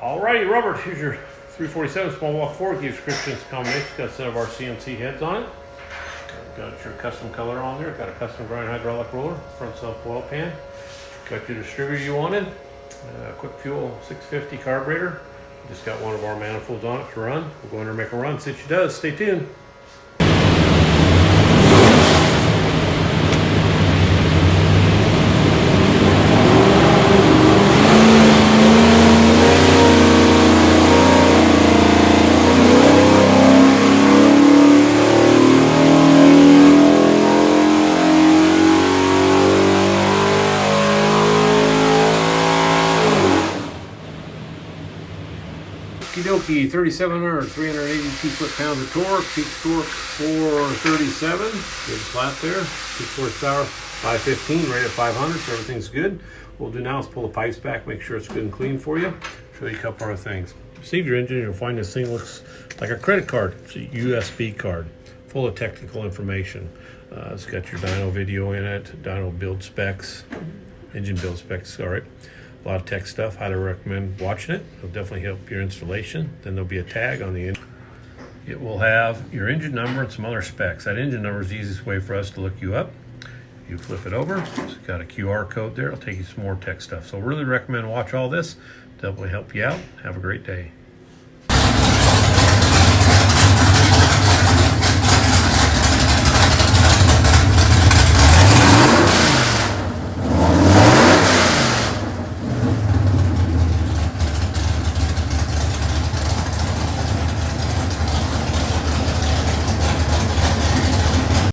Alrighty, Robert, here's your 347 small walk forward gear descriptions combination. Got a set of our CNC heads on it. Got your custom color on there. Got a custom grind hydraulic roller, front sump oil pan. Got your distributor you wanted. Quick fuel 650 carburetor. Just got one of our manifolds on it to run. We'll go in there and make a run. See what she does. Stay tuned. Okie dokie, 3,700, 382 foot-pounds of torque, peak torque 437, good flat there, peak horsepower 515, rated at 500, so everything's good. What we'll do now is pull the pipes back, make sure it's good and clean for you, show you a couple other things. Receive your engine, you'll find this thing looks like a credit card. It's a USB card, full of technical information. It's got your dyno video in it, dyno build specs, engine build specs, all right. A lot of tech stuff. Highly recommend watching it. It'll definitely help your installation. Then there'll be a tag on the engine. It will have your engine number and some other specs. That engine number is the easiest way for us to look you up. You flip it over. It's got a QR code there. It'll take you some more tech stuff. So really recommend watch all this. Definitely help you out. Have a great day.